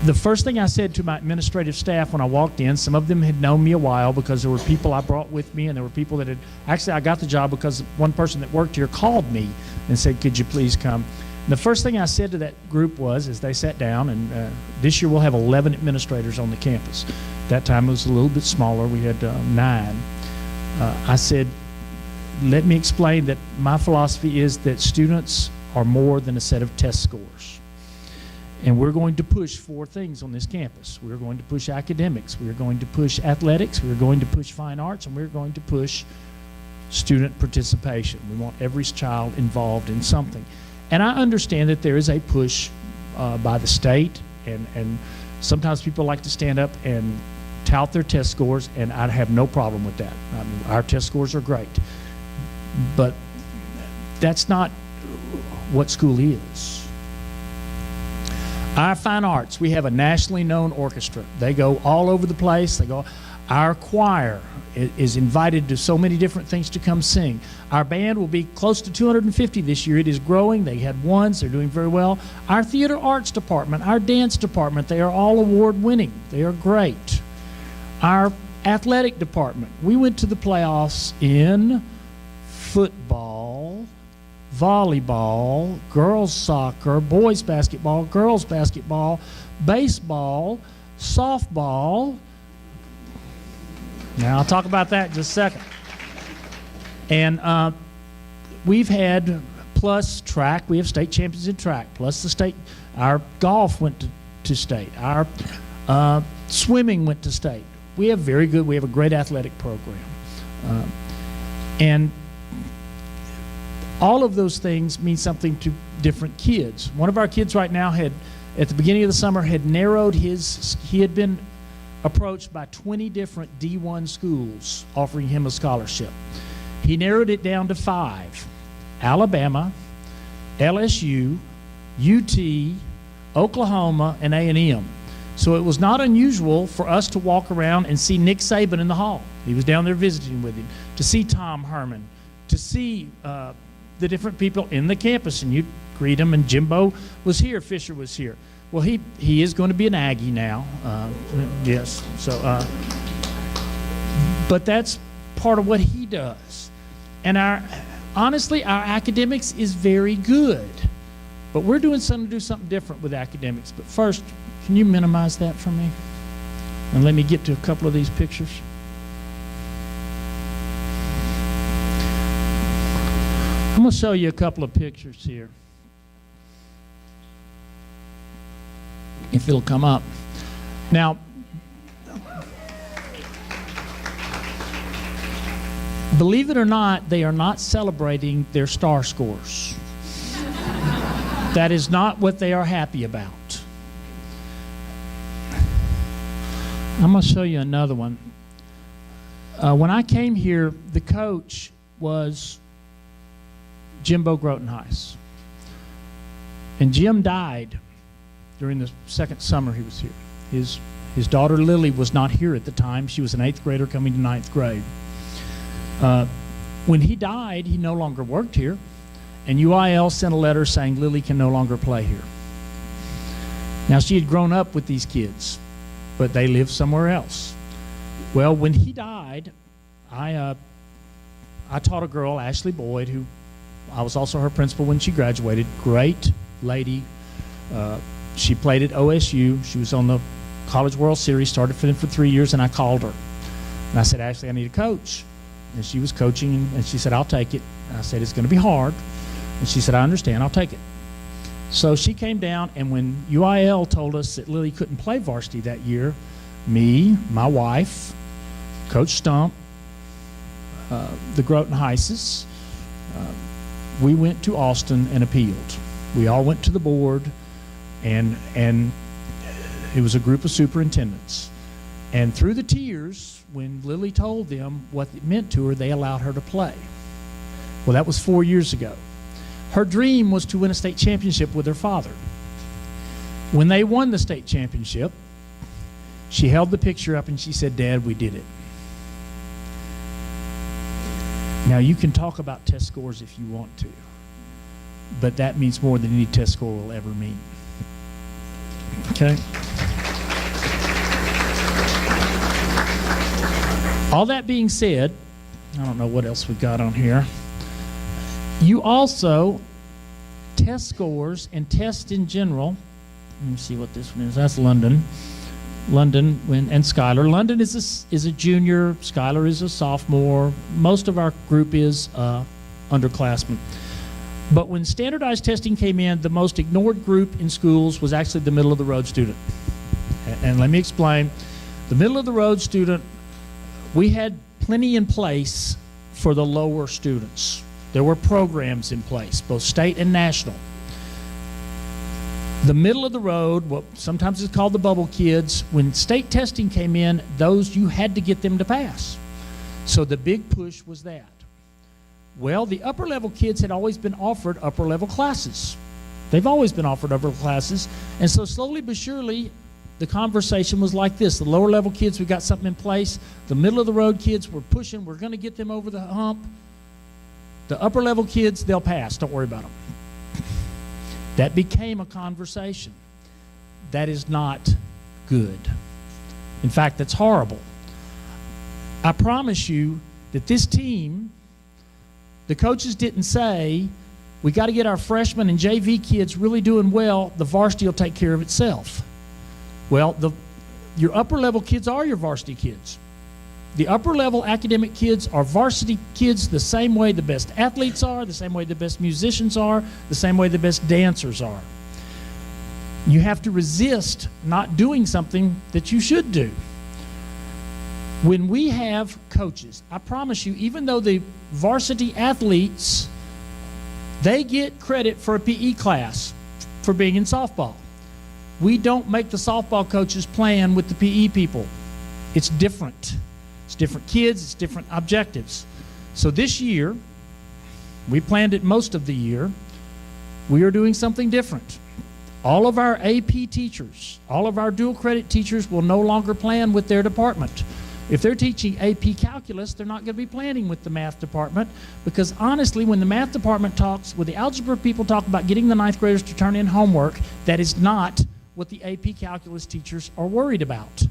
The first thing I said to my administrative staff when I walked in, some of them had known me a while because there were people I brought with me, and there were people that had, actually I got the job because one person that worked here called me and said, could you please come? And the first thing I said to that group was, as they sat down, and this year we'll have 11 administrators on the campus. That time it was a little bit smaller, we had 9. I said, let me explain that my philosophy is that students are more than a set of test scores. And we're going to push 4 things on this campus. We're going to push academics, we're going to push athletics, we're going to push fine arts, and we're going to push student participation. We want every child involved in something. And I understand that there is a push by the state, and sometimes people like to stand up and tout their test scores, and I have no problem with that. I mean, our test scores are great. But that's not what school is. Our fine arts, we have a nationally known orchestra. They go all over the place. Our choir is invited to so many different things to come sing. Our band will be close to 250 this year. It is growing. They had ones. They're doing very well. Our theater arts department, our dance department, they are all award winning. They are great. Our athletic department, we went to the playoffs in football, volleyball, girls soccer, boys basketball, girls basketball, baseball, softball. Now I'll talk about that in just a second. And we've had, plus track, we have state champions in track, plus the state, our golf went to state, our swimming went to state. We have a great athletic program. And all of those things mean something to different kids. One of our kids right now had, at the beginning of the summer, had narrowed he had been approached by 20 different D1 schools offering him a scholarship. He narrowed it down to 5: Alabama, LSU, UT, Oklahoma, and A&M. So it was not unusual for us to walk around and see Nick Saban in the hall. He was down there visiting with him, to see Tom Herman, to see the different people in the campus, and you'd greet them, and Jimbo was here, Fisher was here. Well, he is going to be an Aggie now, yes. So, but that's part of what he does. And honestly, our academics is very good, but we're doing something to do something different with academics. But first, can you minimize that for me? And let me get to a couple of these pictures. I'm going to show you a couple of pictures here, if it'll come up. Now, believe it or not, they are not celebrating their star scores. That is not what they are happy about. I'm going to show you another one. When I came here, the coach was Jimbo Grotenhuis. And Jim died during the second summer he was here. His daughter Lily was not here at the time. She was an 8th grader coming to 9th grade. When he died, he no longer worked here, and UIL sent a letter saying Lily can no longer play here. Now, she had grown up with these kids, but they lived somewhere else. Well, when he died, I taught a girl, Ashley Boyd, who I was also her principal when she graduated. Great lady. She played at OSU. She was on the College World Series, started for them for 3 years, and I called her. And I said, Ashley, I need a coach. And she was coaching, and she said, I'll take it. And I said, it's going to be hard. And she said, I understand, I'll take it. So she came down, and when UIL told us that Lily couldn't play varsity that year, me, my wife, Coach Stump, the Grotenhuises, we went to Austin and appealed. We all went to the board, and it was a group of superintendents. And through the tears, when Lily told them what it meant to her, they allowed her to play. Well, that was 4 years ago. Her dream was to win a state championship with her father. When they won the state championship, she held the picture up and she said, Dad, we did it. Now, you can talk about test scores if you want to, but that means more than any test score will ever mean. Okay? All that being said, I don't know what else we got on here. You also test scores and test in general. Let me see what this one is. That's London. London and Skylar. London is a junior. Skylar is a sophomore. Most of our group is underclassmen. But when standardized testing came in, the most ignored group in schools was actually the middle of the road student. And let me explain. The middle of the road student, we had plenty in place for the lower students. There were programs in place, both state and national. The middle of the road, what sometimes is called the bubble kids, when state testing came in, those you had to get them to pass. So the big push was that. Well, the upper level kids had always been offered upper level classes. They've always been offered upper classes. And so slowly but surely, the conversation was like this. The lower level kids, we got something in place. The middle of the road kids, we're pushing. We're going to get them over the hump. The upper level kids, they'll pass. Don't worry about them. That became a conversation. That is not good. In fact, that's horrible. I promise you that this team, the coaches didn't say, we got to get our freshmen and JV kids really doing well. The varsity will take care of itself. Well, your upper level kids are your varsity kids. The upper level academic kids are varsity kids the same way the best athletes are, the same way the best musicians are, the same way the best dancers are. You have to resist not doing something that you should do. When we have coaches, I promise you, even though the varsity athletes, they get credit for a PE class for being in softball. We don't make the softball coaches plan with the PE people. It's different. It's different kids, it's different objectives. So this year, we planned it most of the year, we are doing something different. All of our AP teachers, all of our dual credit teachers will no longer plan with their department. If they're teaching AP calculus, they're not going to be planning with the math department, because honestly, when the math department talks, when the algebra people talk about getting the ninth graders to turn in homework, that is not what the AP calculus teachers are worried about.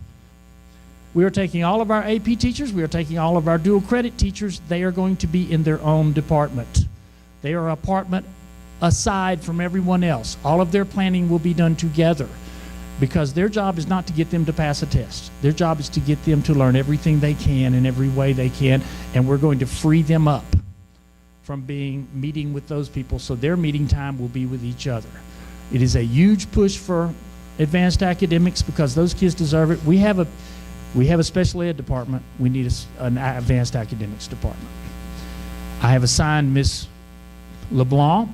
We are taking all of our AP teachers, we are taking all of our dual credit teachers, they are going to be in their own department. They are a department aside from everyone else. All of their planning will be done together, because their job is not to get them to pass a test. Their job is to get them to learn everything they can in every way they can, and we're going to free them up from meeting with those people, so their meeting time will be with each other. It is a huge push for advanced academics because those kids deserve it. We have a special ed department. We need an advanced academics department. I have assigned Miss LeBlanc,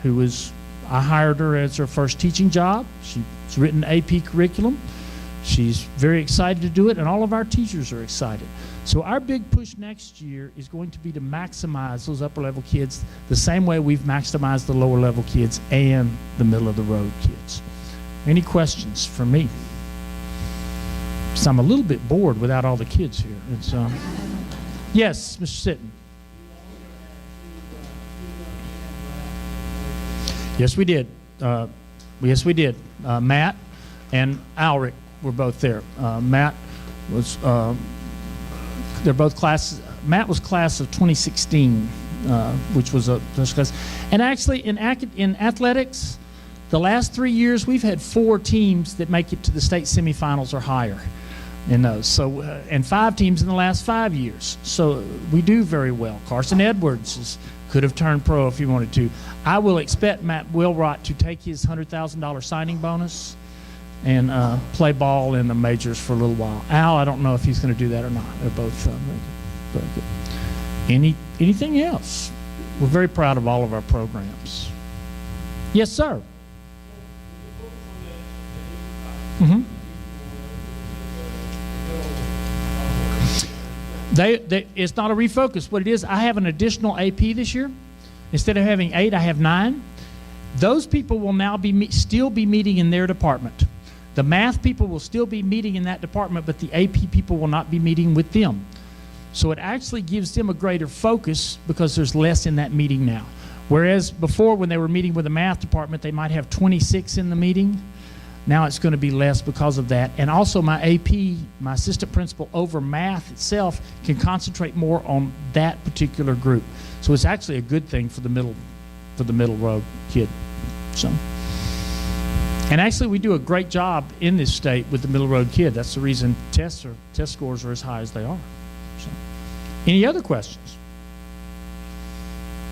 I hired her as her first teaching job. She's written AP curriculum. She's very excited to do it, and all of our teachers are excited. So our big push next year is going to be to maximize those upper level kids the same way we've maximized the lower level kids and the middle of the road kids. Any questions for me? So I'm a little bit bored without all the kids here. It's, yes, Mr. Sitton. Yes, we did. Yes, we did. Matt and Alric were both there. Matt was, they're both classes. Matt was class of 2016, which was a class. And actually, in athletics, the last 3 years, we've had 4 teams that make it to the state semifinals or higher in those. So, and 5 teams in the last 5 years. So we do very well. Carson Edwards could have turned pro if he wanted to. I will expect Matt Wilrott to take his $100,000 signing bonus and play ball in the majors for a little while. Al, I don't know if he's going to do that or not. They're both very good. Anything else? We're very proud of all of our programs. Yes, sir. Mm-hmm. It's not a refocus. What it is, I have an additional AP this year. Instead of having 8, I have 9. Those people will now still be meeting in their department. The math people will still be meeting in that department, but the AP people will not be meeting with them. So it actually gives them a greater focus because there's less in that meeting now. Whereas before, when they were meeting with the math department, they might have 26 in the meeting. Now it's going to be less because of that. And also my AP, my assistant principal over math itself, can concentrate more on that particular group. So it's actually a good thing for the middle road kid. So, and actually we do a great job in this state with the middle road kid. That's the reason test scores are as high as they are. So, any other questions?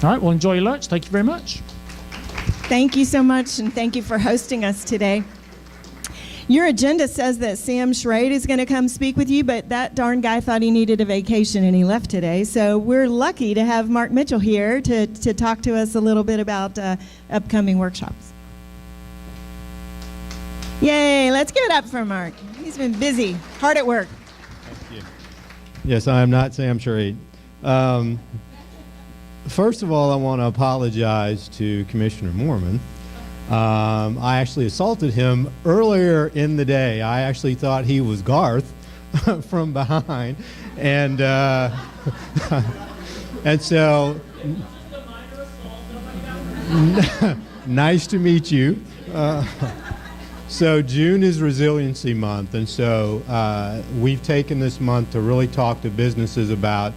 All right, well, enjoy your lunch. Thank you very much. Thank you so much, and thank you for hosting us today. Your agenda says that Sam Schrade is going to come speak with you, but that darn guy thought he needed a vacation and he left today. So we're lucky to have Mark Mitchell here to talk to us a little bit about upcoming workshops. Yay, let's give it up for Mark. He's been busy, hard at work. Thank you. Yes, I am not Sam Schrade. First of all, I want to apologize to Commissioner Moorman. I actually assaulted him earlier in the day. I actually thought he was Garth from behind, and and so nice to meet you. So June is Resiliency Month, and so we've taken this month to really talk to businesses about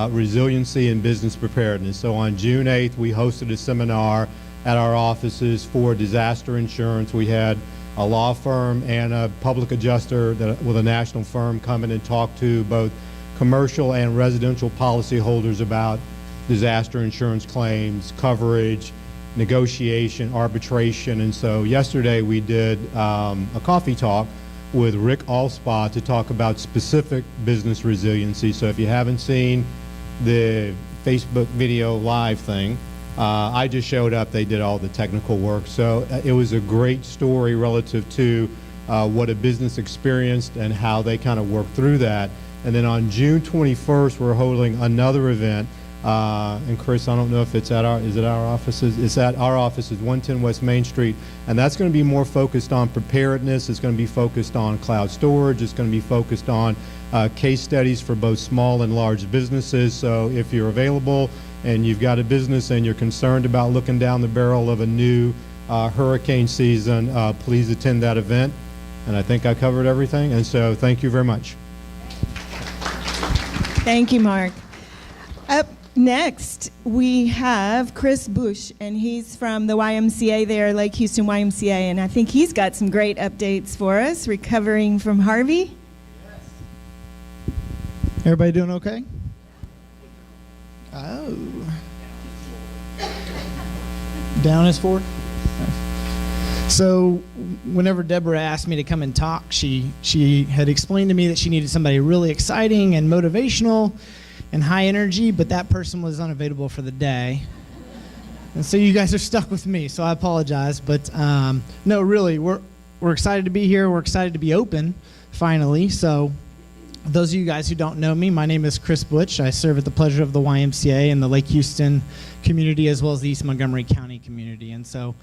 resiliency and business preparedness. So on June 8th, we hosted a seminar at our offices for disaster insurance. We had a law firm and a public adjuster with a national firm come in and talk to both commercial and residential policyholders about disaster insurance claims, coverage, negotiation, arbitration. And so yesterday we did a coffee talk with Rick Allspaw to talk about specific business resiliency. So if you haven't seen the Facebook video live thing, I just showed up. They did all the technical work. So it was a great story relative to what a business experienced and how they kind of worked through that. And then on June 21st, we're holding another event. And Chris, I don't know if it's at our offices? It's at our offices, 110 West Main Street. And that's going to be more focused on preparedness. It's going to be focused on cloud storage. It's going to be focused on case studies for both small and large businesses. So if you're available and you've got a business and you're concerned about looking down the barrel of a new hurricane season, please attend that event. And I think I covered everything. And so thank you very much. Thank you, Mark. Up next, we have Chris Bush, and he's from the YMCA there, Lake Houston YMCA, and I think he's got some great updates for us, recovering from Harvey. Yes. Everybody doing okay? Oh. Down is forward? So whenever Deborah asked me to come and talk, she had explained to me that she needed somebody really exciting and motivational and high energy, but that person was unavailable for the day. And so you guys are stuck with me, so I apologize. But no, really, we're excited to be here. We're excited to be open, finally. So those of you guys who don't know me, my name is Chris Butch. I serve at the pleasure of the YMCA and the Lake Houston community, as well as the East Montgomery County community. And so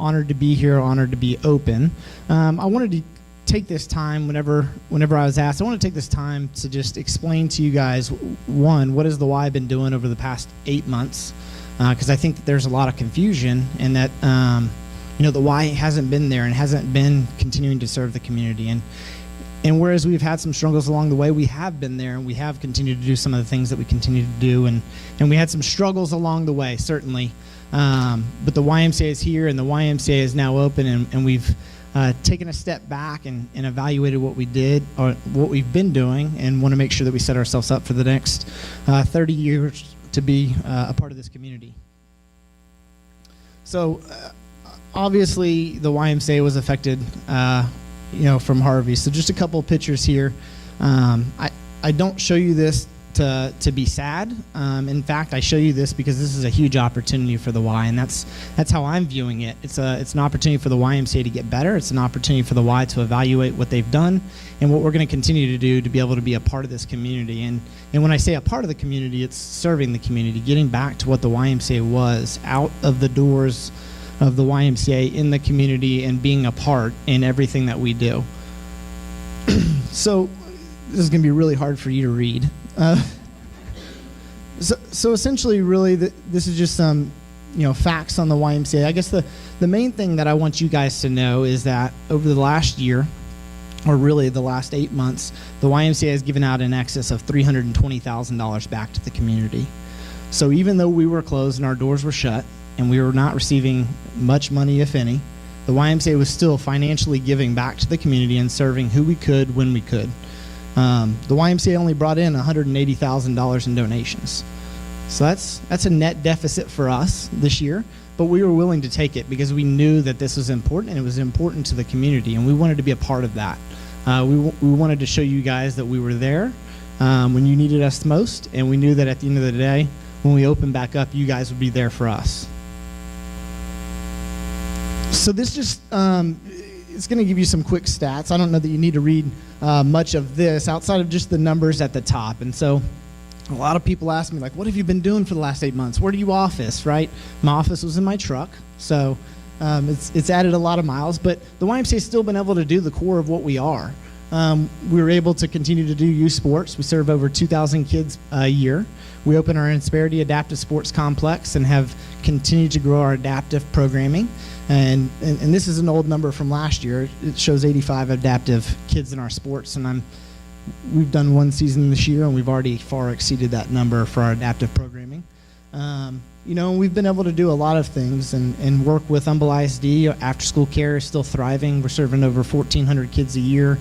honored to be here, honored to be open. I wanted to take this time, whenever I was asked, I want to take this time to just explain to you guys, one, what is the Y been doing over the past 8 months, because I think that there's a lot of confusion, and that the Y hasn't been there and hasn't been continuing to serve the community. And whereas we've had some struggles along the way, we have been there, and we have continued to do some of the things that we continue to do, and we had some struggles along the way, certainly. But the YMCA is here, and the YMCA is now open, and we've taken a step back and evaluated what we did, or what we've been doing, and want to make sure that we set ourselves up for the next 30 years to be a part of this community. So obviously the YMCA was affected from Harvey. So just a couple of pictures here. I don't show you this to be sad. In fact, I show you this because this is a huge opportunity for the Y, and that's how I'm viewing it. It's an opportunity for the YMCA to get better. It's an opportunity for the Y to evaluate what they've done and what we're going to continue to do to be able to be a part of this community. And when I say a part of the community, it's serving the community, getting back to what the YMCA was, out of the doors of the YMCA in the community, and being a part in everything that we do. So this is going to be really hard for you to read. So essentially, really, this is just some facts on the YMCA. I guess the main thing that I want you guys to know is that over the last year, or really the last 8 months, the YMCA has given out in excess of $320,000 back to the community. So even though we were closed and our doors were shut and we were not receiving much money, if any, the YMCA was still financially giving back to the community and serving who we could when we could. The YMCA only brought in $180,000 in donations. So that's a net deficit for us this year, but we were willing to take it because we knew that this was important and it was important to the community, and we wanted to be a part of that. We wanted to show you guys that we were there when you needed us most, and we knew that at the end of the day, when we opened back up, you guys would be there for us. So this just it's going to give you some quick stats. I don't know that you need to read much of this outside of just the numbers at the top. And so a lot of people ask me, like, what have you been doing for the last 8 months? Where do you office, right? My office was in my truck, so it's added a lot of miles. But the YMCA has still been able to do the core of what we are. We were able to continue to do youth sports. We serve over 2,000 kids a year. We open our Insperity Adaptive Sports Complex and have continued to grow our adaptive programming. And this is an old number from last year. It shows 85 adaptive kids in our sports, and we've done one season this year, and we've already far exceeded that number for our adaptive programming. We've been able to do a lot of things and work with Humble ISD. After school care is still thriving. We're serving over 1,400 kids a year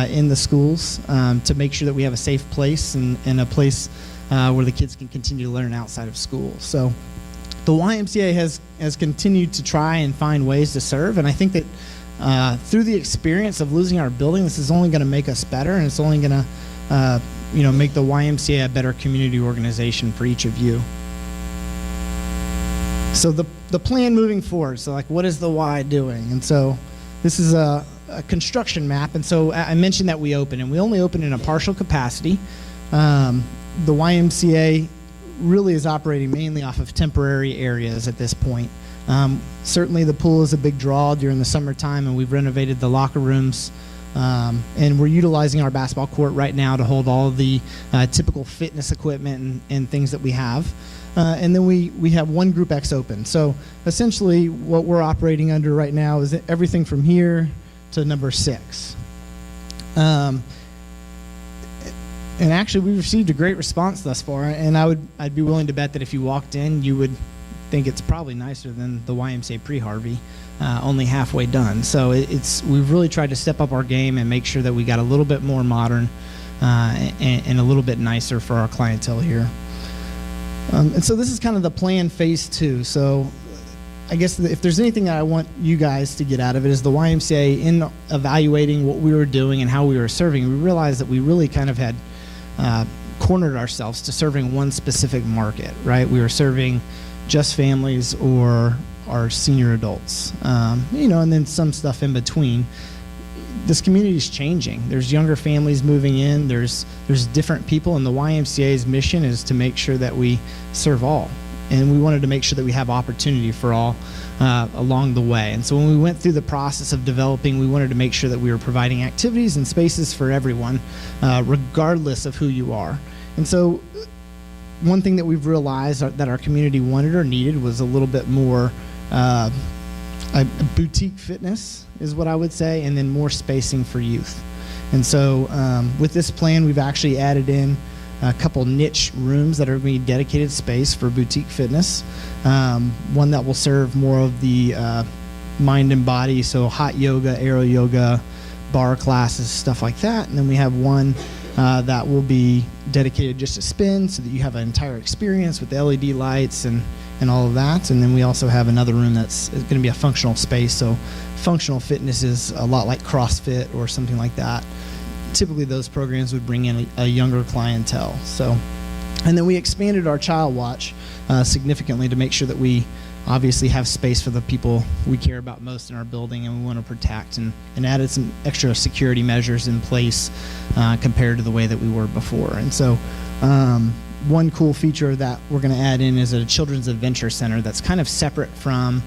in the schools to make sure that we have a safe place and a place where the kids can continue to learn outside of school. So the YMCA has continued to try and find ways to serve, and I think that through the experience of losing our building, this is only going to make us better, and it's only going to make the YMCA a better community organization for each of you. So the plan moving forward, so like, what is the Y doing? And so this is a construction map, and so I mentioned that we open, and we only open in a partial capacity. The YMCA really is operating mainly off of temporary areas at this point. Certainly the pool is a big draw during the summertime, and we've renovated the locker rooms, and we're utilizing our basketball court right now to hold all of the typical fitness equipment and things that we have. And then we have one Group X open. So essentially what we're operating under right now is everything from here to number 6. And actually, we've received a great response thus far, and I'd be willing to bet that if you walked in, you would think it's probably nicer than the YMCA pre-Harvey, only halfway done. So we've really tried to step up our game and make sure that we got a little bit more modern and a little bit nicer for our clientele here. And so this is kind of the plan phase 2. So I guess if there's anything that I want you guys to get out of it is the YMCA, in evaluating what we were doing and how we were serving, we realized that we really kind of had cornered ourselves to serving one specific market, right? We were serving just families or our senior adults, and then some stuff in between. This community is changing. There's younger families moving in. There's different people, and the YMCA's mission is to make sure that we serve all. And we wanted to make sure that we have opportunity for all along the way. And so when we went through the process of developing, we wanted to make sure that we were providing activities and spaces for everyone, regardless of who you are. And so one thing that we've realized that our community wanted or needed was a little bit more boutique fitness is what I would say, and then more spacing for youth. And so with this plan, we've actually added in a couple niche rooms that are going to be dedicated space for boutique fitness. One that will serve more of the mind and body, so hot yoga, aero yoga, bar classes, stuff like that. And then we have one that will be dedicated just to spin, so that you have an entire experience with the LED lights and all of that. And then we also have another room that's going to be a functional space. So functional fitness is a lot like CrossFit or something like that. Typically those programs would bring in a younger clientele. So, and then we expanded our child watch significantly to make sure that we obviously have space for the people we care about most in our building and we want to protect, and added some extra security measures in place compared to the way that we were before. And so one cool feature that we're going to add in is a children's adventure center that's kind of separate from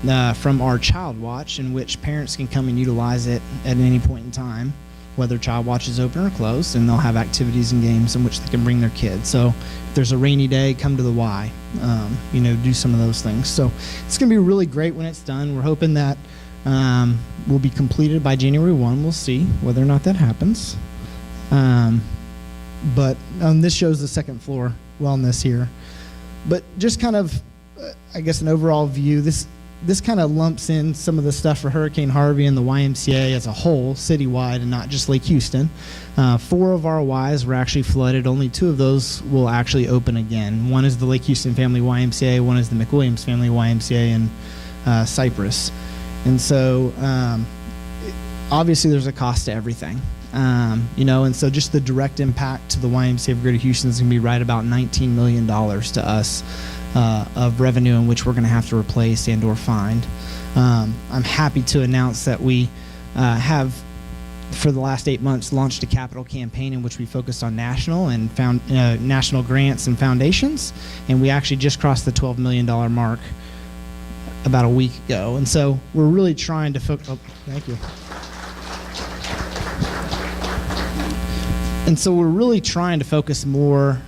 our child watch, in which parents can come and utilize it at any point in time. whether Child Watch is open or closed, and they'll have activities and games in which they can bring their kids. So if there's a rainy day, come to the Y, do some of those things. So it's going to be really great when it's done. We're hoping that will be completed by January 1. We'll see whether or not that happens. But this shows the second floor wellness here. But just kind of, I guess, an overall view, this kind of lumps in some of the stuff for Hurricane Harvey and the YMCA as a whole, citywide, and not just Lake Houston. 4 of our Ys were actually flooded. Only 2 of those will actually open again. One is the Lake Houston Family YMCA. One is the McWilliams Family YMCA in Cypress. And so, obviously, there's a cost to everything. And so just the direct impact to the YMCA of Greater Houston is going to be right about $19 million to us of revenue in which we're going to have to replace and or find. I'm happy to announce that we have, for the last 8 months, launched a capital campaign in which we focused on national and national grants and foundations, and we actually just crossed the $12 million mark about a week ago. And so we're really trying to focus. Oh, thank you. And so we're really trying to focus more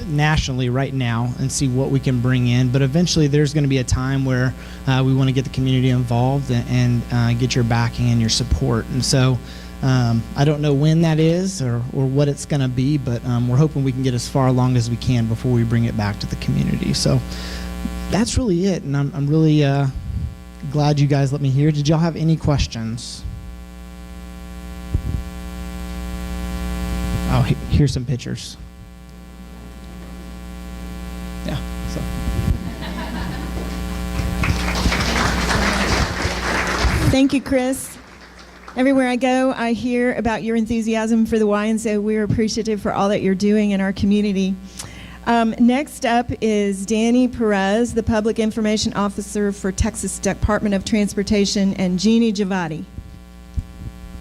nationally right now and see what we can bring in. But eventually there's going to be a time where we want to get the community involved and get your backing and your support. And so I don't know when that is or what it's going to be, but we're hoping we can get as far along as we can before we bring it back to the community. So that's really it. And I'm really glad you guys let me hear. Did y'all have any questions? Oh, here's some pictures. Yeah. So. Thank you, Chris. Everywhere I go, I hear about your enthusiasm for the Y, and so we're appreciative for all that you're doing in our community. Next up is Danny Perez, the Public Information Officer for Texas Department of Transportation, and Jeannie Giavatti.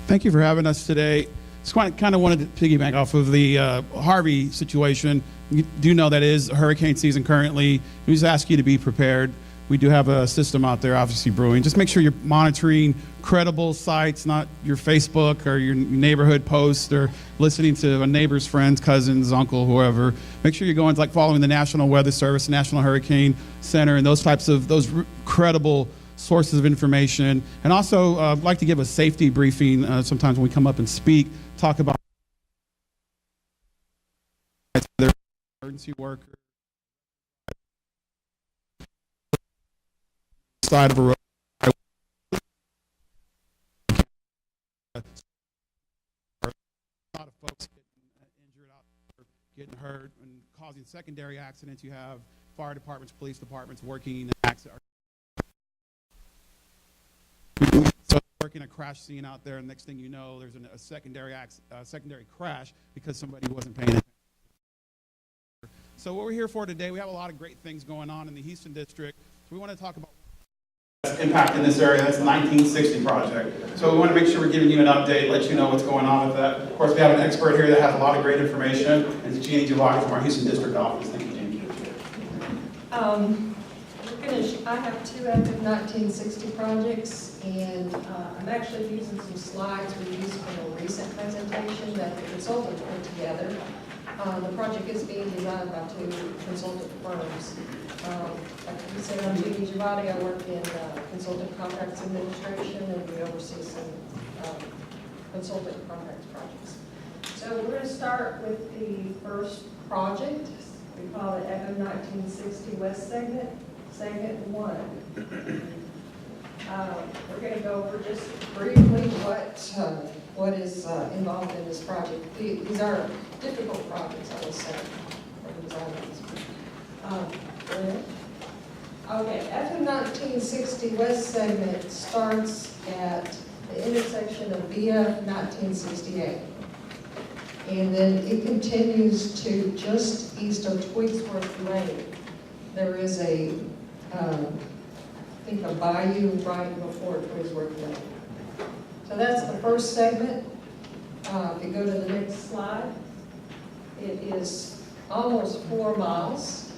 Thank you for having us today. Just kind of wanted to piggyback off of the Harvey situation. You do know that it is hurricane season currently. We just ask you to be prepared. We do have a system out there, obviously brewing. Just make sure you're monitoring credible sites, not your Facebook or your neighborhood posts or listening to a neighbor's friends, cousins, uncle, whoever. Make sure you're going like following the National Weather Service, National Hurricane Center, and those types of credible sources of information. And also, I'd like to give a safety briefing sometimes when we come up and speak, talk about their emergency workers, side of a road. A lot of folks getting injured out there, getting hurt, and causing secondary accidents. You have fire departments, police departments working accidents. So working a crash scene out there, and next thing you know, there's a secondary crash because somebody wasn't paying attention. So what we're here for today, we have a lot of great things going on in the Houston district. So we want to talk about impact in this area. That's the 1960 project. So we want to make sure we're giving you an update, let you know what's going on with that. Of course, we have an expert here that has a lot of great information. It's Jeannie Giavatti from our Houston district office. Thank you, Jeannie. I have 2 active 1960 projects, and I'm actually using some slides we used from a recent presentation that the consultant put together. The project is being designed by 2 consultant firms. Like you said, I'm Jeannie Giavatti. I work in consultant contracts administration, and we oversee some consultant contracts projects. So we're going to start with the first project. We call it Echo 1960 West Segment. Segment 1. We're going to go over just briefly what is involved in this project. These are difficult projects, I would say, for designers. Okay, FM 1960 West Segment starts at the intersection of via 1968. And then it continues to just east of Twigsworth Lane. There is I think a bayou right before Twigsworth Lane. So that's the first segment. If you go to the next slide, it is almost 4 miles.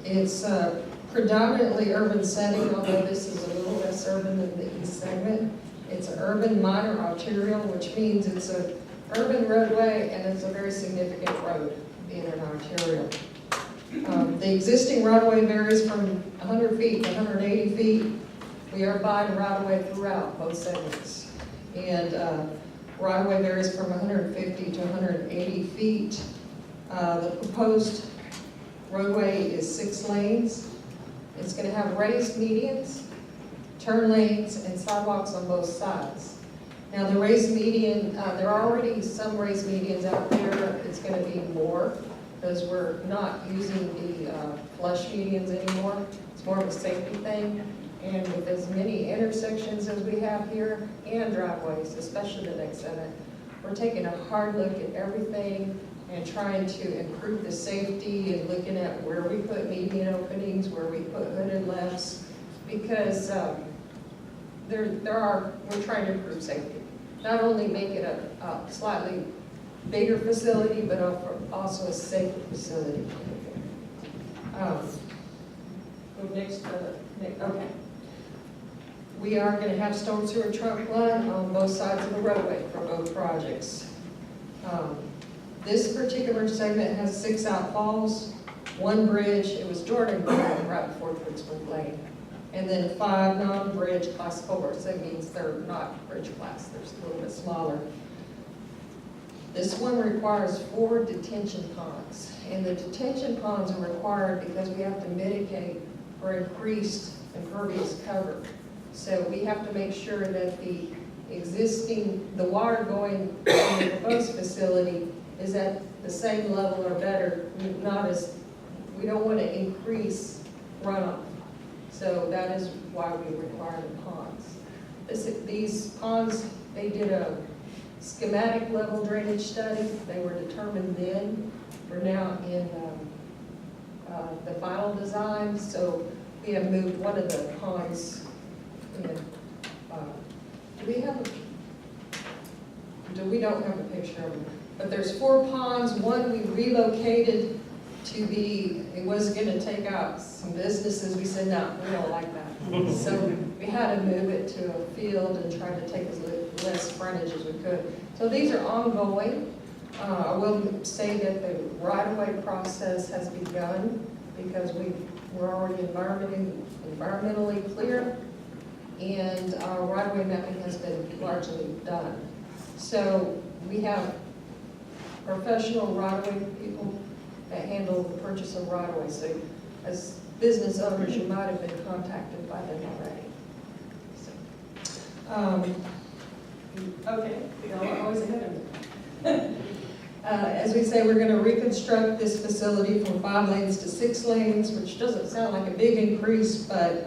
It's a predominantly urban setting, although this is a little less urban than the east segment. It's an urban minor arterial, which means it's an urban roadway and it's a very significant road, being an arterial. The existing right-of-way varies from 100 feet to 180 feet. We are buying right-of-way throughout both segments. And right-of-way varies from 150 to 180 feet. The proposed roadway is 6 lanes. It's going to have raised medians, turn lanes, and sidewalks on both sides. Now the raised median, there are already some raised medians out there. It's going to be more because we're not using the flush medians anymore. It's more of a safety thing. And with as many intersections as we have here and driveways, especially the next Senate, we're taking a hard look at everything and trying to improve the safety and looking at where we put median openings, where we put hooded lefts, because we're trying to improve safety. Not only make it a slightly bigger facility, but also a safer facility. Go next, okay. We are going to have storm sewer trunk line on both sides of the roadway for both projects. This particular segment has 6 outfalls, 1 bridge. It was Jordan right before Twinsburg Lane. And then 5 non-bridge class 4, so that means they're not bridge class, they're a little bit smaller. This one requires 4 detention ponds, and the detention ponds are required because we have to mitigate for increased impervious cover. So we have to make sure that the water going in the proposed facility is at the same level or better, we don't want to increase runoff. So that is why we require the ponds. These ponds, they did a schematic level drainage study. They were determined then. We're now in the final design, so we have moved one of the ponds in. We don't have a picture of them, but there's 4 ponds. One we relocated to it was going to take out some businesses. We said, no, we don't like that. So we had to move it to a field and try to take as less frontage as we could. So these are ongoing. I will say that the right-of-way process has begun because we're already environmentally clear, and our right-of-way mapping has been largely done. So we have professional right-of-way people that handle the purchase of right-of-way. So as business owners, you might have been contacted by them already. Okay, you're always ahead of me. As we say, we're going to reconstruct this facility from 5 lanes to 6 lanes, which doesn't sound like a big increase, but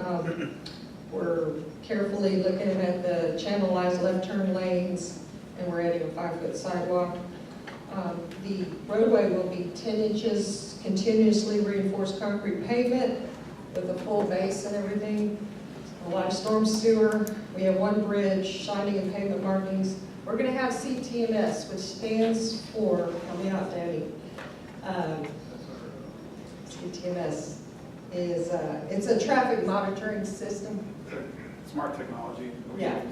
we're carefully looking at the channelized left turn lanes, and we're adding a 5-foot sidewalk. The roadway will be 10 inches continuously reinforced concrete pavement with a full base and everything. A lot of storm sewer. We have 1 bridge, shining and pavement markings. We're going to have CTMS, which stands for, help me out, Danny. CTMS is, it's a traffic monitoring system. Smart technology. Yeah,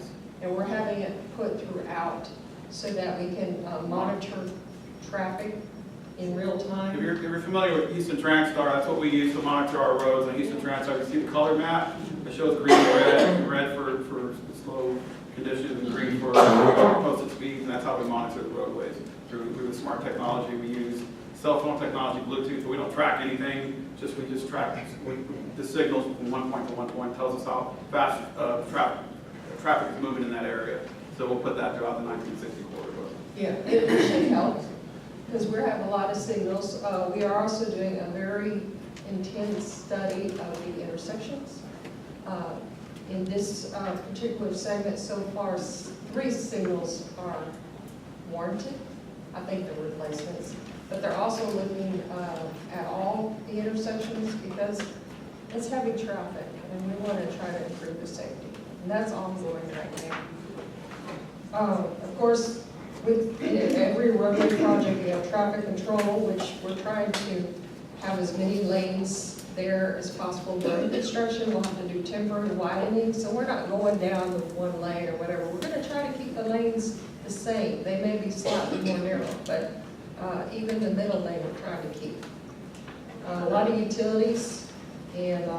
and we're having it put throughout so that we can monitor traffic in real time. If you're familiar with Houston Transtar, that's what we use to monitor our roads. On Houston Transtar, you see the color map. It shows green and red for slow conditions and green for posted speeds, and that's how we monitor the roadways. Through the smart technology, we use cell phone technology, Bluetooth, but we don't track anything. We just track the signals from one point to one point, tells us how fast traffic is moving in that area. So we'll put that throughout the 1960 corridor. Yeah, it should help because we have a lot of signals. We are also doing a very intense study of the intersections. In this particular segment so far, 3 signals are warranted. I think they're replacements. But they're also looking at all the intersections because it's heavy traffic and we want to try to improve the safety. And that's ongoing right now. Of course, with every roadway project, we have traffic control, which we're trying to have as many lanes there as possible during construction. We'll have to do temporary widening, so we're not going down with one lane or whatever. We're gonna try to keep the lanes the same. They may be slightly more narrow, but even the middle lane we're trying to keep. A lot of utilities and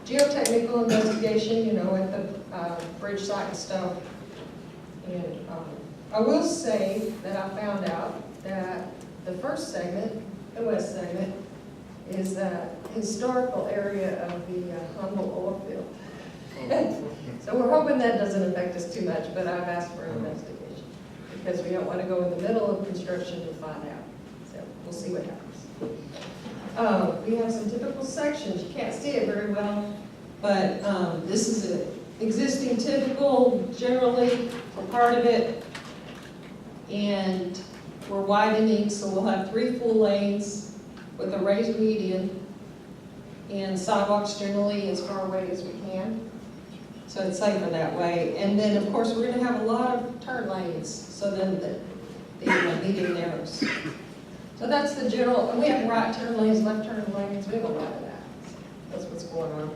geotechnical investigation, you know, at the bridge site and stuff. And I will say that I found out that the first segment, the west segment, is the historical area of the Humble oil field. So we're hoping that doesn't affect us too much, but I've asked for an investigation because we don't want to go in the middle of construction to find out. So we'll see what happens. We have some typical sections. You can't see it very well, but this is an existing typical, generally, for part of it. And we're widening, so we'll have 3 full lanes with a raised median and sidewalks generally as far away as we can. So it's safer that way. And then, of course, we're going to have a lot of turn lanes, so then the median narrows. So that's the general, and we have right turn lanes, left turn lanes, we have a lot of that. That's what's going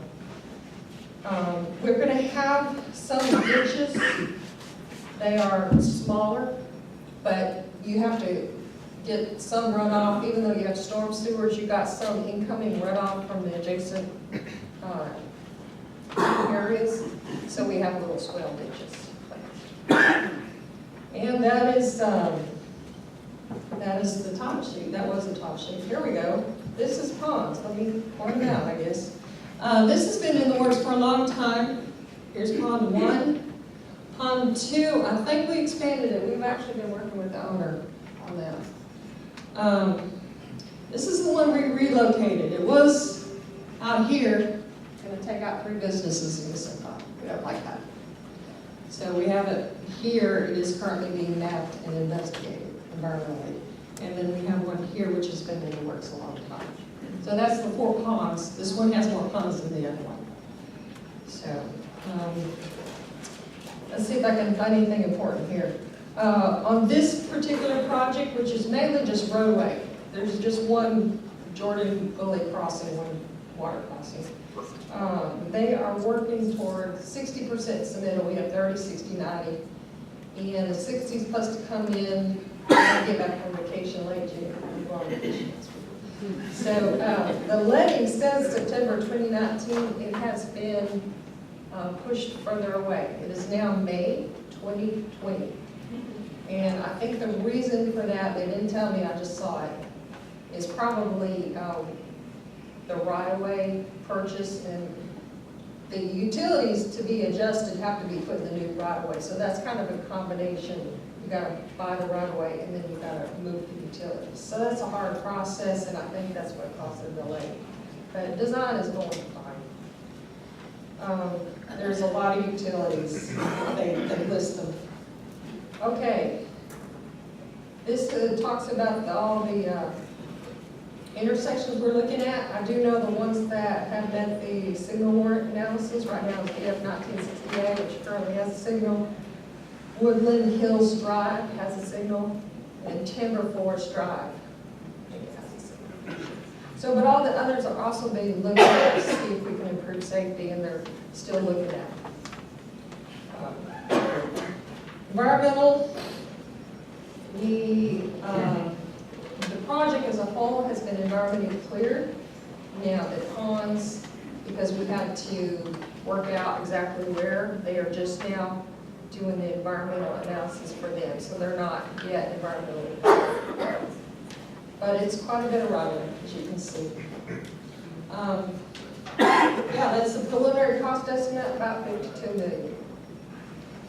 on. We're going to have some ditches. They are smaller, but you have to get some runoff, even though you have storm sewers, you got some incoming runoff from the adjacent areas. So we have little swell ditches. And that is the top sheet. That was the top sheet. Here we go. This is ponds. Let me point it out, I guess. This has been in the works for a long time. Here's pond 1. Pond 2, I think we expanded it. We've actually been working with the owner on that. This is the one we relocated. It was out here. Going to take out 3 businesses in the same time. We don't like that. So we have it here. It is currently being mapped and investigated environmentally. And then we have one here which has been in the works a long time. So that's the 4 ponds. This one has more ponds than the other one. So let's see if I can find anything important here. On this particular project, which is mainly just roadway, there's just one Jordan Gully crossing, one water crossing. They are working toward 60% submittal. We have 30, 60, 90. And the 60 is supposed to come in when I get back from vacation late June. I'm going on vacation next week. So the letting says September 2019. It has been pushed further away. It is now May 2020. And I think the reason for that, they didn't tell me, I just saw it, is probably the right-of-way purchase, and the utilities to be adjusted have to be put in the new right-of-way. So that's kind of a combination. You got to buy the right-of-way and then you got to move the utilities. So that's a hard process, and I think that's what caused the delay. But design is going fine. There's a lot of utilities. They list them. Okay. This talks about all the intersections we're looking at. I do know the ones that have met the signal warrant analysis. Right now, PF 1968, which currently has a signal. Woodland Hills Drive has a signal, and Timber Forest Drive has a signal. So, but all the others are also being looked at to see if we can improve safety, and they're still looking at it. Environmental, the project as a whole has been environmentally cleared. Now the ponds, because we had to work out exactly where, they are just now doing the environmental analysis for them, so they're not yet environmentally clear. But it's quite a bit of right-of-way, as you can see. Yeah, that's the preliminary cost estimate, about $52 million.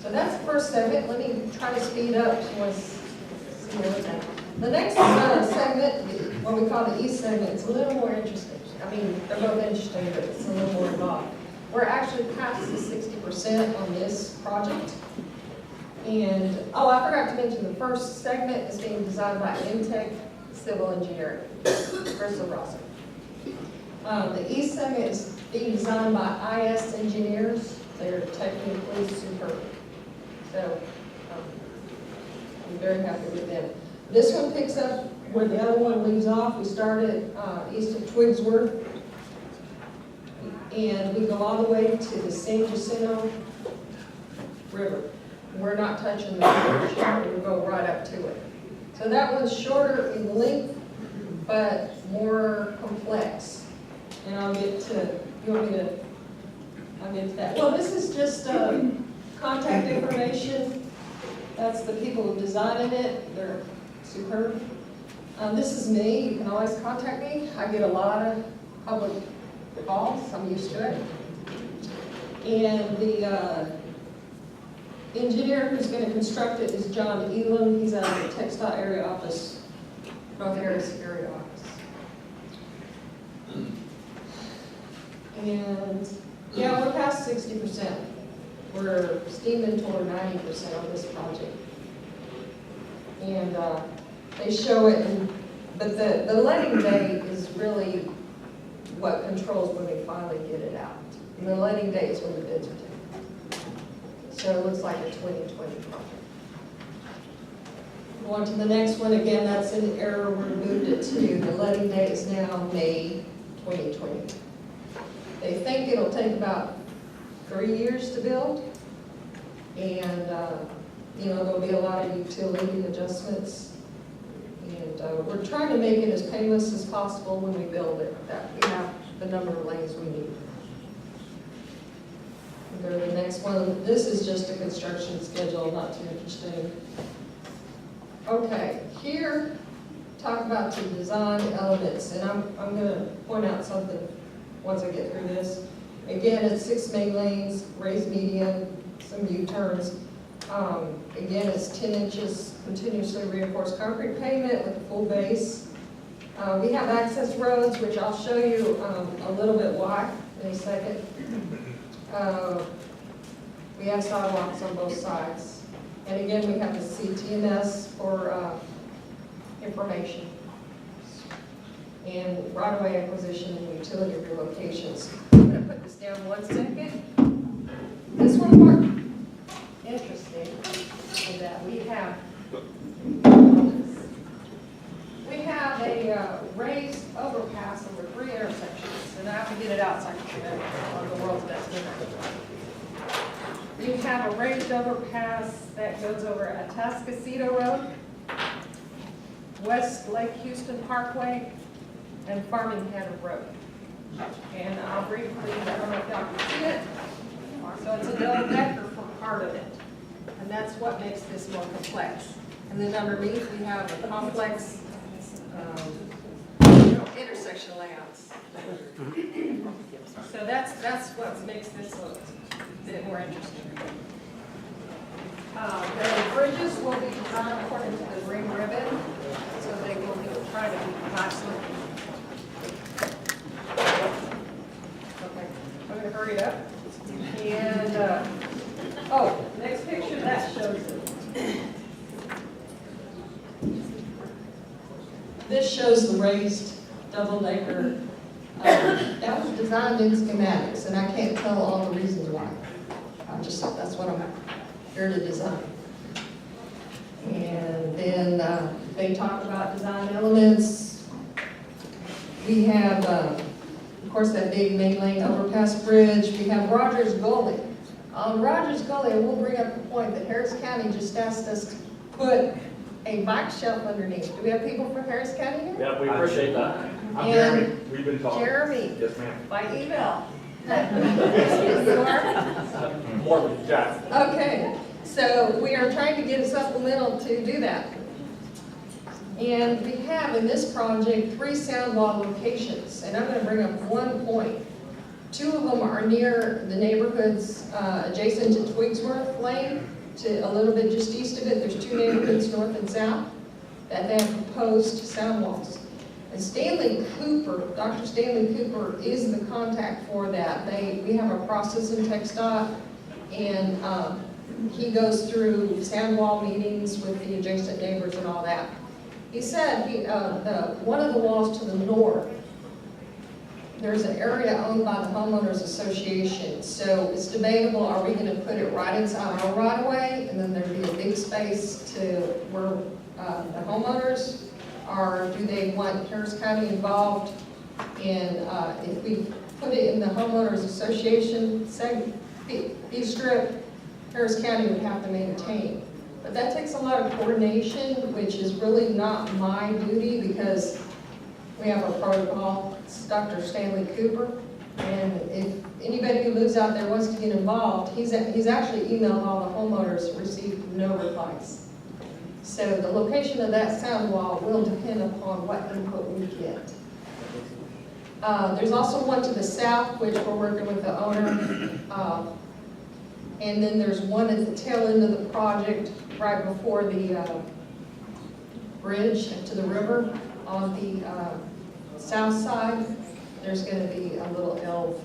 So that's the first segment. Let me try to speed up so let's see everything. The next segment, what we call the east segment, is a little more interesting. I mean, they're both interesting, but it's a little more involved. We're actually past the 60% on this project. And, oh, I forgot to mention, the first segment is being designed by Intech Civil Engineering, Crystal Rosser. The east segment is being designed by IS Engineers. They're technically superb. So, I'm very happy with them. This one picks up where the other one leaves off. We started east of Twigsworth, And we go all the way to the San Jacinto River. We're not touching the bridge, we go right up to it. So that one's shorter in length, but more complex. And I'll get to, you want me to, I'll get to that. Well, this is just contact information. That's the people who designed it. They're superb. This is me. You can always contact me. I get a lot of public calls. I'm used to it. And the engineer who's going to construct it is John Elam. He's out of the Textile Area Office, North Harris Area Office. And yeah, we're past 60%. We're steaming toward 90% on this project. And they show it, but the letting date is really what controls when we finally get it out. And the letting date is when the bids are taken. So it looks like a 2020 project. Going to the next one, again, that's an error, we moved it to, the letting date is now May 2020. They think it'll take about 3 years to build, and there'll be a lot of utility adjustments. And we're trying to make it as painless as possible when we build it, that we have the number of lanes we need. We'll go to the next one. This is just a construction schedule, not too interesting. Okay, here, talk about the design elements, and I'm going to point out something once I get through this. Again, it's 6 main lanes, raised median, some U-turns. Again, it's 10 inches continuously reinforced concrete pavement with a full base. We have access roads, which I'll show you a little bit why in a second. We have sidewalks on both sides. And again, we have the CTMS for information. And right-of-way acquisition and utility relocations. I'm going to put this down 1 second. This one's more interesting in that we have a raised overpass over 3 intersections, and I have to get it out so I can show you on the world's best internet. You have a raised overpass that goes over Atascocita Road, West Lake Houston Parkway, and Farmington Road. And I'll briefly, I don't know if y'all can see it. So it's a double decker for part of it. And that's what makes this more complex. And then underneath we have a complex intersection layouts. So that's what makes this look a bit more interesting. The bridges will be designed according to the ring ribbon, so they will try to be maximum. Okay, I'm going to hurry up. And, next picture, that shows it. This shows the raised double-decker. That was designed in schematics, and I can't tell all the reasons why. That's what I'm here to design. And then they talk about design elements. We have, of course, that big main lane overpass bridge. We have Rogers Gully. On Rogers Gully, I will bring up the point that Harris County just asked us to put a bike shelf underneath. Do we have people from Harris County here? Yeah, we appreciate that. I'm And Jeremy. We've been talking. Jeremy. Yes, ma'am. By email. You are? More than Jack. Okay, so we are trying to get a supplemental to do that. And we have in this project 3 sound wall locations, and I'm going to bring up 1 point. 2 of them are near the neighborhoods adjacent to Twigsworth Lane, to a little bit just east of it. There's 2 neighborhoods, north and south, that they have proposed sound walls. And Stanley Cooper, Dr. Stanley Cooper is the contact for that. We have a process in TxDOT, and he goes through sound wall meetings with the adjacent neighbors and all that. He said one of the walls to the north, there's an area owned by the Homeowners Association, so it's debatable, are we going to put it right inside our right-of-way, and then there'd be a big space to where the homeowners, or do they want Harris County involved in, if we put it in the homeowners association fee strip, Harris County would have to maintain. But that takes a lot of coordination, which is really not my duty because we have a protocol. It's Dr. Stanley Cooper. And if anybody who lives out there wants to get involved, he's actually emailed all the homeowners, received no replies. So the location of that sound wall will depend upon what input we get. There's also one to the south, which we're working with the owner. And then there's one at the tail end of the project, right before the bridge to the river on the south side. There's going to be a little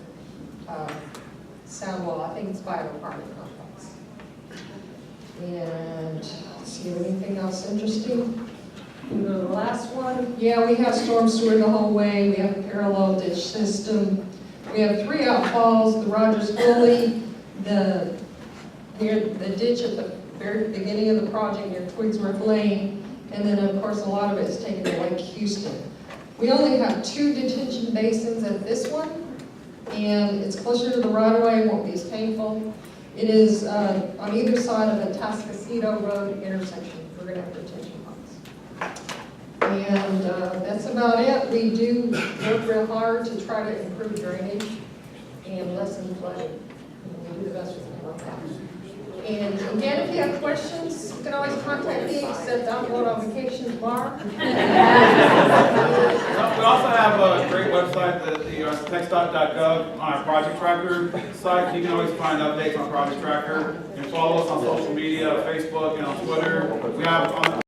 sound wall. I think it's by an apartment complex. And let's see, anything else interesting? We go to the last one. Yeah, we have storm sewer the whole way. We have a parallel ditch system. We have 3 outfalls, the Rogers Gully, near the ditch at the very beginning of the project near Twigsworth Lane, and then of course a lot of it is taken to Lake Houston. We only have 2 detention basins at this one, and it's closer to the right-of-way, won't be as painful. It is on either side of the Atascocita Road intersection. We're going to have detention ponds. And that's about it. We do work real hard to try to improve drainage and lessen flooding. And we do the best we can on that. And again, if you have questions, you can always contact me, except I'm going on vacation tomorrow. We also have a great website, the textdot.gov on our project tracker site. You can always find updates on project tracker. You can follow us on social media, Facebook and on Twitter. We have on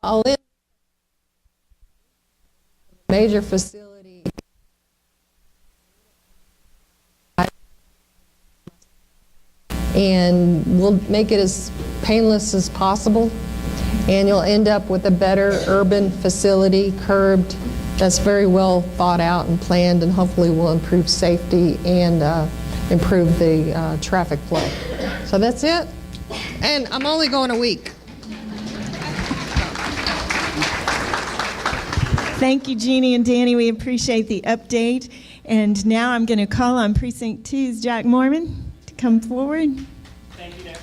All in major facility. And we'll make it as painless as possible. And you'll end up with a better urban facility, curbed, that's very well thought out and planned, and hopefully will improve safety and improve the traffic flow. So that's it. And I'm only going a week. Thank you, Jeannie and Danny. We appreciate the update. And now I'm going to call on Precinct 2's Jack Mormon to come forward. Thank you, Nick.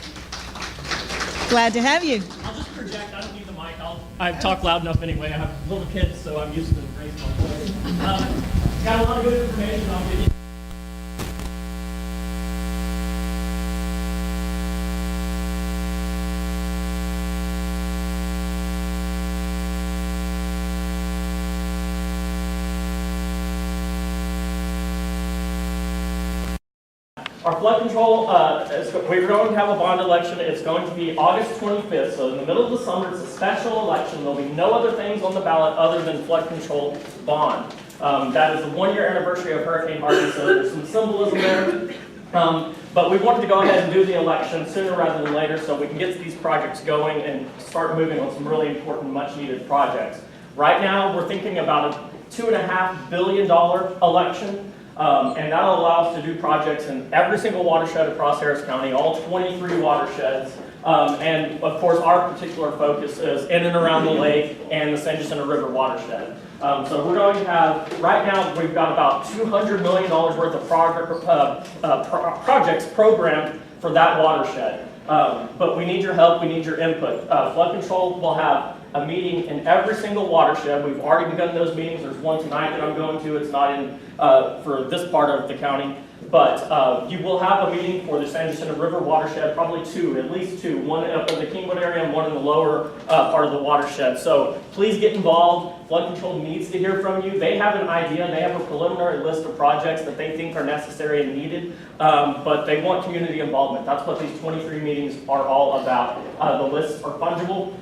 Glad to have you. I'll just project. I don't need the mic. I talk loud enough anyway. I have little kids, so I'm used to raising my voice. Got a lot of good information. I'll give you. Our flood control, we're going to have a bond election. It's going to be August 25th, so in the middle of the summer. It's a special election. There'll be no other things on the ballot other than flood control bond. That is the 1-year anniversary of Hurricane Harvey, so there's some symbolism there. But we wanted to go ahead and do the election sooner rather than later so we can get these projects going and start moving on some really important, much-needed projects. Right now, we're thinking about a $2.5 billion election. And that'll allow us to do projects in every single watershed across Harris County, all 23 watersheds. And of course, our particular focus is in and around the lake and the San Jacinto River watershed. So we're going to have, right now, we've got about $200 million worth of projects programmed for that watershed. But we need your help, we need your input. Flood control will have a meeting in every single watershed. We've already begun those meetings. There's one tonight that I'm going to. It's not in for this part of the county. But you will have a meeting for the San Jacinto River watershed, probably at least two, one up in the Kingwood area and one in the lower part of the watershed. So please get involved. Flood control needs to hear from you. They have an idea. They have a preliminary list of projects that they think are necessary and needed, but they want community involvement. That's what these 23 meetings are all about. The lists are fungible.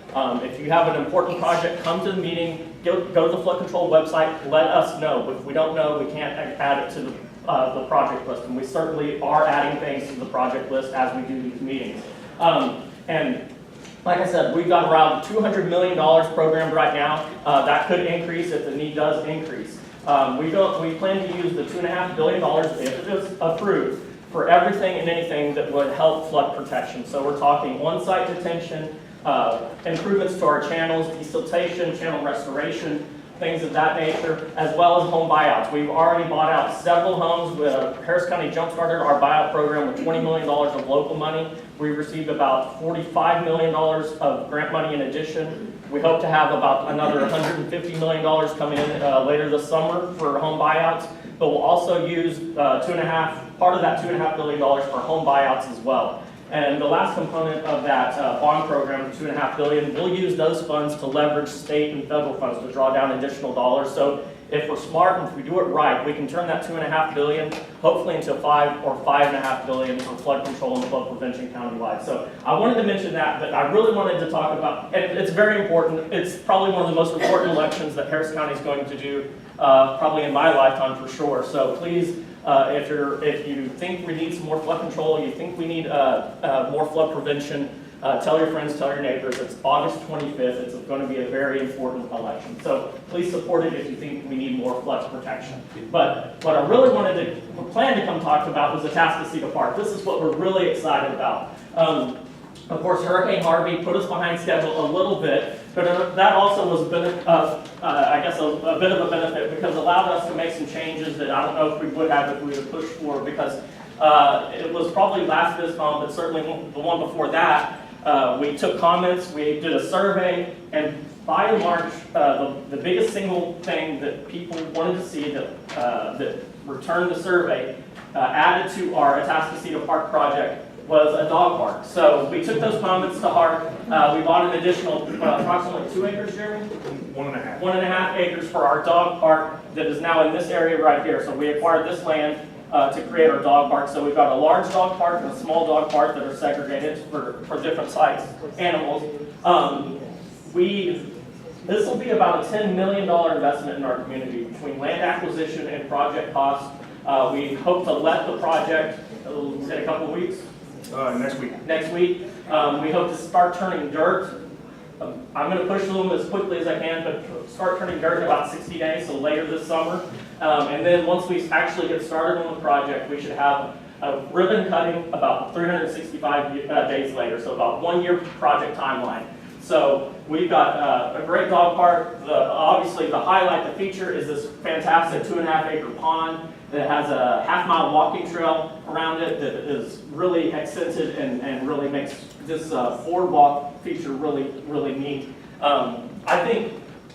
If you have an important project, come to the meeting, go to the flood control website, let us know. If we don't know, we can't add it to the project list, and we certainly are adding things to the project list as we do these meetings. And like I said, we've got around $200 million programmed right now. That could increase if the need does increase. We plan to use the $2.5 billion, if it is approved, for everything and anything that would help flood protection. So we're talking on-site detention, improvements to our channels, desiltation, channel restoration, things of that nature, as well as home buyouts. We've already bought out several homes. Harris County jump-started our buyout program with $20 million of local money. We received about $45 million of grant money in addition. We hope to have about another $150 million come in later this summer for home buyouts, but we'll also use part of that $2.5 billion for home buyouts as well. And the last component of that bond program, $2.5 billion, we'll use those funds to leverage state and federal funds to draw down additional dollars. So if we're smart and if we do it right, we can turn that $2.5 billion hopefully into $5 or $5.5 billion for flood control and flood prevention countywide. So I wanted to mention that, but I really wanted to talk about, and it's very important. It's probably one of the most important elections that Harris County is going to do, probably in my lifetime for sure. So please, if you think we need some more flood control, you think we need more flood prevention, tell your friends, tell your neighbors. It's August 25th. It's going to be a very important election. So please support it if you think we need more flood protection. But what I really plan to come talk about was Atascocita Park. This is what we're really excited about. Of course, Hurricane Harvey put us behind schedule a little bit, but that also was I guess a bit of a benefit because it allowed us to make some changes that I don't know if we would have if we would push for, because it was probably last Bizcom, but certainly the one before that. We took comments, we did a survey, and by and large, the biggest single thing that people wanted to see that returned the survey added to our Atascocita Park project was a dog park. So we took those comments to heart. We bought an additional approximately 2 acres, Jeremy? 1.5. 1.5 acres for our dog park that is now in this area right here. So we acquired this land to create our dog park. So we've got a large dog park and a small dog park that are segregated for different size animals. This will be about a $10 million investment in our community between land acquisition and project costs. We hope to let the project, in a couple of weeks? Next week. Next week. We hope to start turning dirt. I'm going to push them as quickly as I can, but start turning dirt in about 60 days, so later this summer. And then once we actually get started on the project, we should have a ribbon cutting about 365 days later, so about 1 year project timeline. So we've got a great dog park. Obviously, the highlight, the feature is this fantastic 2.5 acre pond that has a half-mile walking trail around it that is really accented and really makes this boardwalk feature really, really neat.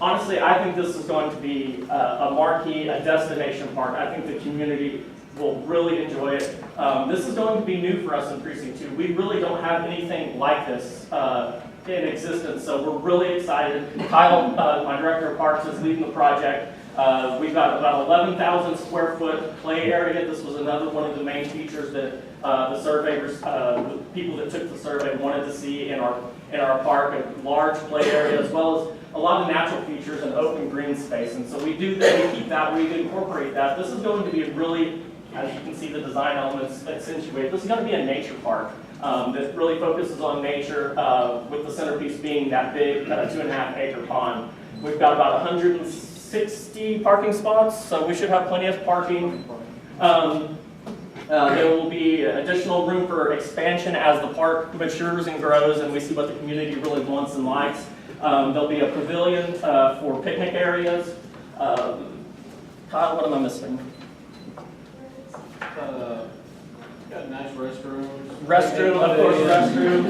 Honestly, I think this is going to be a marquee, a destination park. I think the community will really enjoy it. This is going to be new for us in Precinct 2. We really don't have anything like this in existence, so we're really excited. Kyle, my director of parks, is leading the project. We've got about 11,000 square foot play area. This was another one of the main features that the surveyors, the people that took the survey wanted to see in our park, a large play area, as well as a lot of natural features and open green space. And so we keep that, we incorporate that. This is going to be a really, as you can see the design elements accentuated, this is going to be a nature park that really focuses on nature, with the centerpiece being that big 2.5 acre pond. We've got about 160 parking spots, so we should have plenty of parking. There will be additional room for expansion as the park matures and grows and we see what the community really wants and likes. There'll be a pavilion for picnic areas. Kyle, what am I missing? Got nice restrooms. Restroom, of course, restroom.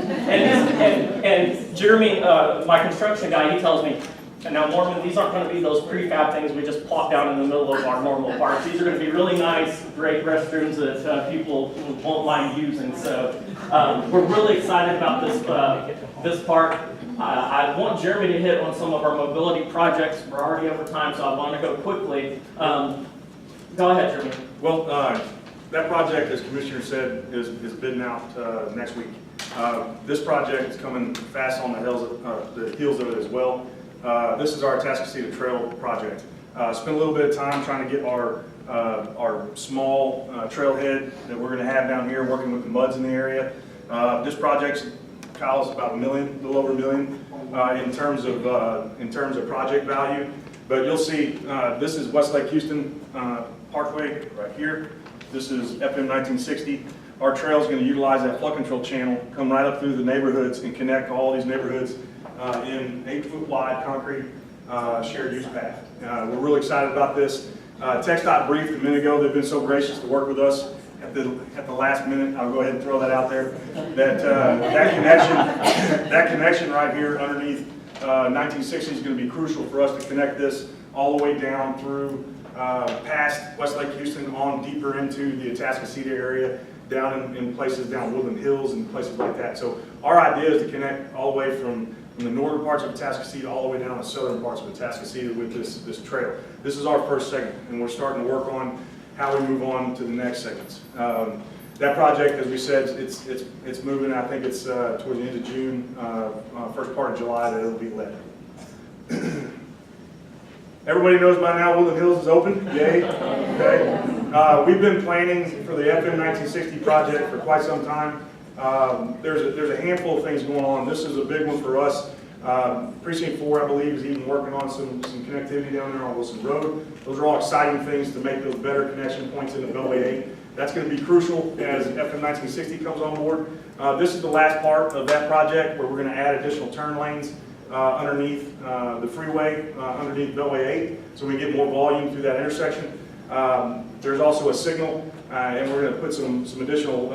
And Jeremy, my construction guy, he tells me, and now Mormon, these aren't going to be those prefab things we just plop down in the middle of our normal parks. These are going to be really nice, great restrooms that people won't mind using. So we're really excited about this park. I want Jeremy to hit on some of our mobility projects. We're already over time, so I want to go quickly. Go ahead, Jeremy. Well, that project, as Commissioner said, is bidding out next week. This project is coming fast on the heels of it as well. This is our Atascocita Trail project. Spent a little bit of time trying to get our small trailhead that we're going to have down here, working with the muds in the area. This project's, Kyle's about $1 million, a little over $1 million in terms of project value. But you'll see, this is Westlake Houston Parkway right here. This is FM 1960. Our trail is going to utilize that flood control channel, come right up through the neighborhoods and connect all these neighborhoods in 8-foot wide concrete shared use path. We're really excited about this. TxDOT briefed a minute ago. They've been so gracious to work with us at the last minute. I'll go ahead and throw that out there. That connection right here underneath 1960 is going to be crucial for us to connect this all the way down through past Westlake Houston on deeper into the Atascocita area, down in places down Woodland Hills and places like that. So our idea is to connect all the way from the northern parts of Atascocita all the way down to the southern parts of Atascocita with this trail. This is our first segment, and we're starting to work on how we move on to the next segments. That project, as we said, it's moving. I think it's towards the end of June, first part of July that it'll be let. Everybody knows by now Woodland Hills is open. Yay. Okay. We've been planning for the FM 1960 project for quite some time. There's a handful of things going on. This is a big one for us. Precinct 4, I believe, is even working on some connectivity down there on Wilson Road. Those are all exciting things to make those better connection points into Beltway 8. That's going to be crucial as FM 1960 comes on board. This is the last part of that project where we're going to add additional turn lanes underneath the freeway, underneath Beltway 8, so we get more volume through that intersection. There's also a signal, and we're going to put some additional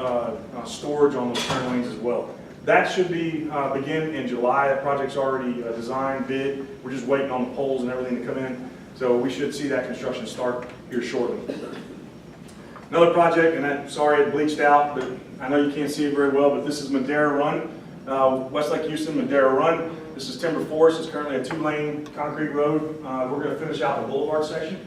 storage on those turn lanes as well. That should be begin in July. That project's already designed, bid. We're just waiting on the poles and everything to come in. So we should see that construction start here shortly. Another project, and sorry it bleached out, but I know you can't see it very well, but this is Madera Run, Westlake Houston, Madera Run. This is Timber Forest. It's currently a 2-lane concrete road. We're going to finish out the boulevard section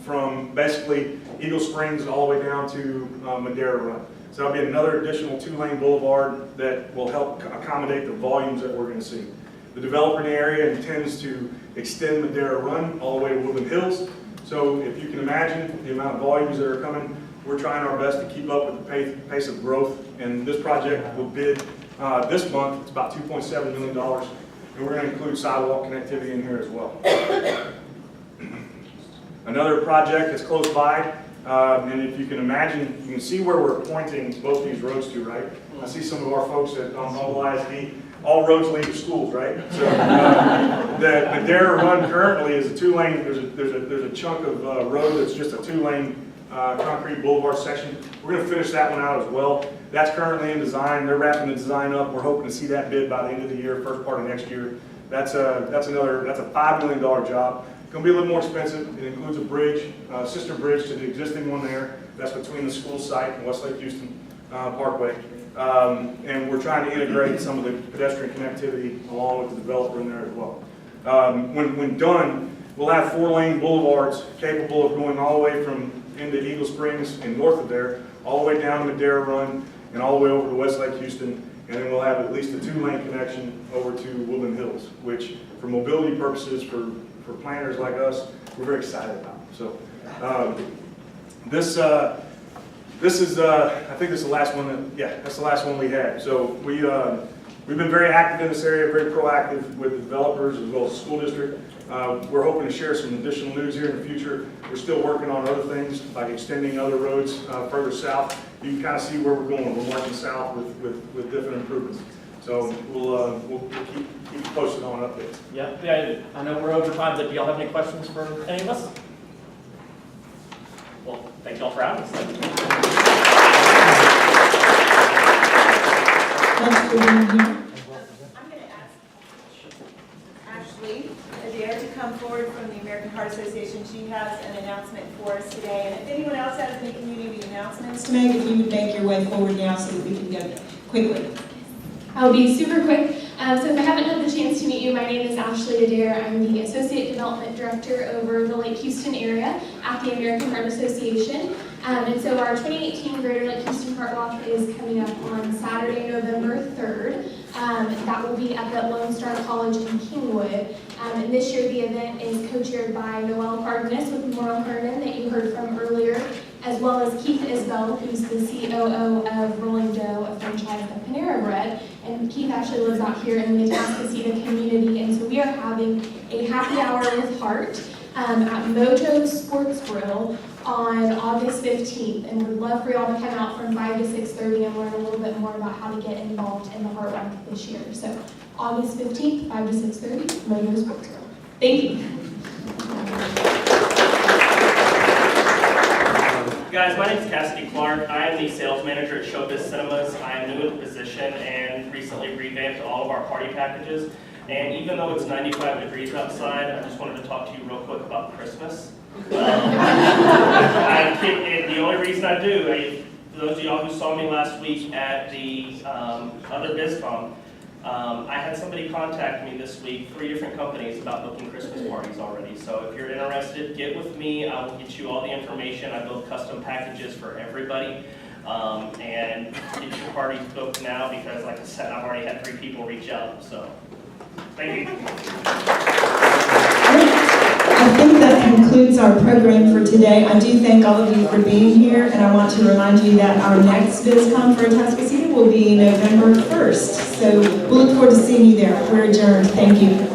from basically Eagle Springs all the way down to Madera Run. So that'll be another additional 2-lane boulevard that will help accommodate the volumes that we're going to see. The developer in the area intends to extend Madera Run all the way to Woodland Hills. So if you can imagine the amount of volumes that are coming, we're trying our best to keep up with the pace of growth. And this project will bid this month. It's about $2.7 million. And we're going to include sidewalk connectivity in here as well. Another project that's close by, and if you can imagine, you can see where we're pointing both these roads to, right? I see some of our folks at Mobile ISD. All roads lead to schools, right? So the Madera Run currently is a 2-lane. There's a chunk of road that's just a 2-lane concrete boulevard section. We're going to finish that one out as well. That's currently in design. They're wrapping the design up. We're hoping to see that bid by the end of the year, first part of next year. That's a $5 million job. It's going to be a little more expensive. It includes a bridge, sister bridge to the existing one there. That's between the school site and Westlake Houston Parkway. And we're trying to integrate some of the pedestrian connectivity along with the developer in there as well. When done, we'll have 4-lane boulevards capable of going all the way from into Eagle Springs and north of there, all the way down to Madera Run, and all the way over to Westlake Houston. And then we'll have at least a 2-lane connection over to Woodland Hills, which for mobility purposes, for planners like us, we're very excited about. So this is, I think this is the last one. That's the last one we had. So we've been very active in this area, very proactive with the developers as well as the school district. We're hoping to share some additional news here in the future. We're still working on other things like extending other roads further south. You can kind of see where we're going. We're marching south with different improvements. So we'll keep you posted on updates. Yeah. I know we're over time, but do y'all have any questions for any of us? Well, thank y'all for having us. Thanks for being here. I'm going to ask Ashley Adair to come forward from the American Heart Association. She has an announcement for us today. And if anyone else has any community announcements to make, if you would make your way forward now so that we can go quickly. I'll be super quick. So if I haven't had the chance to meet you, my name is Ashley Adair. I'm the Associate Development Director over the Lake Houston area at the American Heart Association. And so our 2018 Greater Lake Houston Heart Walk is coming up on Saturday, November 3rd. That will be at the Lone Star College in Kingwood. And this year the event is co-chaired by Noelle Cardenas with Memorial Herman that you heard from earlier, as well as Keith Isbell, who's the COO of Rolling Dough, a franchise of Panera Bread. And Keith actually lives out here in the Atascocita community, and so we we are having a happy hour with heart at Mojo Sports Grill on August 15th, and would love for y'all to come out from 5 to 6:30 and learn a little bit more about how to get involved in the Heart Run this year. So August 15th, 5 to 6:30, Mojo Sports Grill. Thank you. Guys, my name is Cassidy Clark. I am the sales manager at Showbiz Cinemas. I am new in the position and recently revamped all of our party packages. And even though it's 95 degrees outside, I just wanted to talk to you real quick about Christmas. And the only reason I do, for those of y'all who saw me last week at the other Bizcom, I had somebody contact me this week, 3 different companies, about booking Christmas parties already. So if you're interested, get with me. I will get you all the information. I build custom packages for everybody. And get your parties booked now because, like I said, I've already had 3 people reach out. So thank you. I think that concludes our program for today. I do thank all of you for being here, and I want to remind you that our next Bizcom for Atascocita will be November 1st. So we'll look forward to seeing you there. We're adjourned. Thank you.